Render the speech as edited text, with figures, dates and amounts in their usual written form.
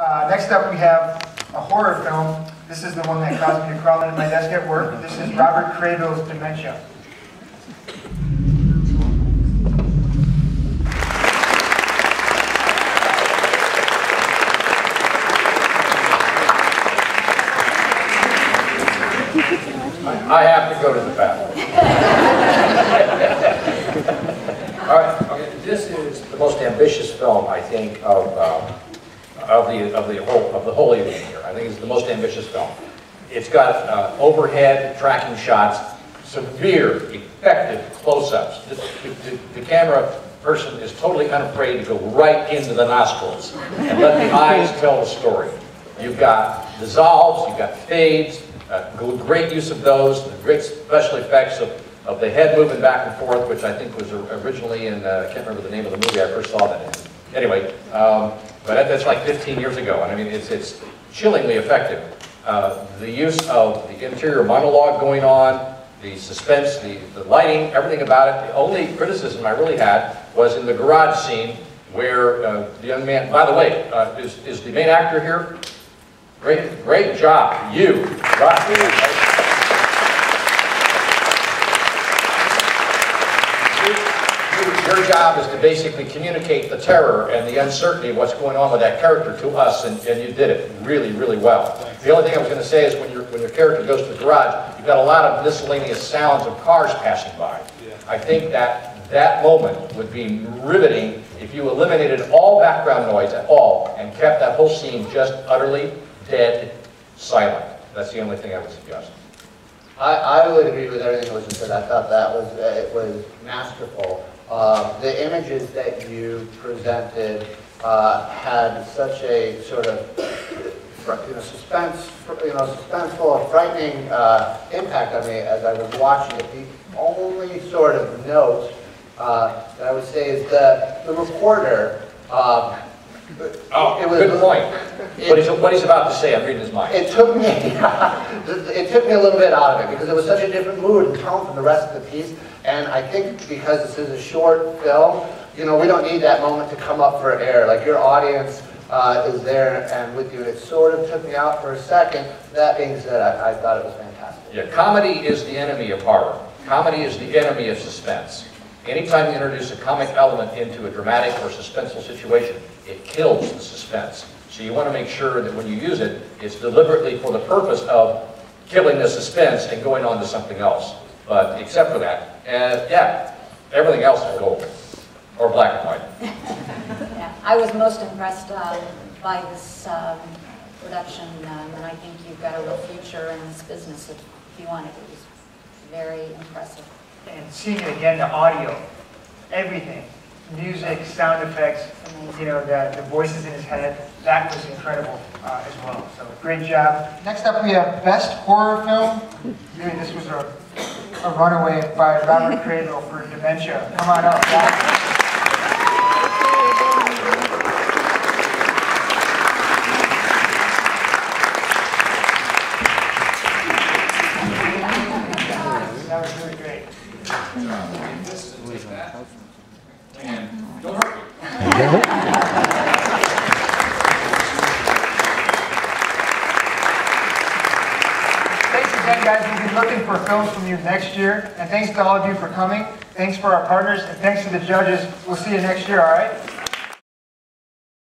Next up we have a horror film. This is the one that caused me to crawl into my desk at work. This is Robert Crayville's Dementia. I have to go to the bathroom. All right. Okay. This is the most ambitious film, I think, of the whole evening here. I think it's the most ambitious film. It's got overhead tracking shots, severe, effective close-ups. The camera person is totally unafraid to go right into the nostrils and let the eyes tell the story. You've got dissolves, you've got fades. Great use of those, great special effects of the head moving back and forth, which I think was originally in, I can't remember the name of the movie I first saw that in. Anyway, but that's like 15 years ago, and I mean, it's chillingly effective. The use of the interior monologue going on, the suspense, the lighting, everything about it. The only criticism I really had was in the garage scene where the young man, by the way, is the main actor here? Great job, you. Your job is to basically communicate the terror and the uncertainty of what's going on with that character to us, and you did it really, really well. The only thing I was going to say is when your character goes to the garage, you've got a lot of miscellaneous sounds of cars passing by. I think that moment would be riveting if you eliminated all background noise at all and kept that whole scene just utterly dead silent. That's the only thing I would suggest. I would agree with everything that was just said. I thought that was masterful. The images that you presented had such a sort of suspenseful, frightening impact on me as I was watching it. The only sort of note that I would say is the reporter. Good point. What he's about to say, I'm reading his mind. It took me a little bit out of it because it was such a different mood and tone from the rest of the piece. And I think because this is a short film, we don't need that moment to come up for air. Like your audience is there and with you. It sort of took me out for a second. That being said, I thought it was fantastic. Yeah, comedy is the enemy of horror. Comedy is the enemy of suspense. Anytime you introduce a comic element into a dramatic or suspenseful situation, it kills the suspense. So you want to make sure that when you use it, it's deliberately for the purpose of killing the suspense and going on to something else. But except for that, yeah, everything else is gold. Or black and white. Yeah, I was most impressed by this production, and I think you've got a real future in this business if you want it. It was very impressive. And seeing it again, the audio, everything, music, sound effects, the voices in his head, that was incredible as well. So great job. Next up we have Best Horror Film. Really, this was a runaway by Robert Crayville for Dementia. Come on up, guys. That was really great. And don't hurt me. Thanks again, guys. We'll be looking for films from you next year. And thanks to all of you for coming. Thanks for our partners, and thanks to the judges. We'll see you next year, all right?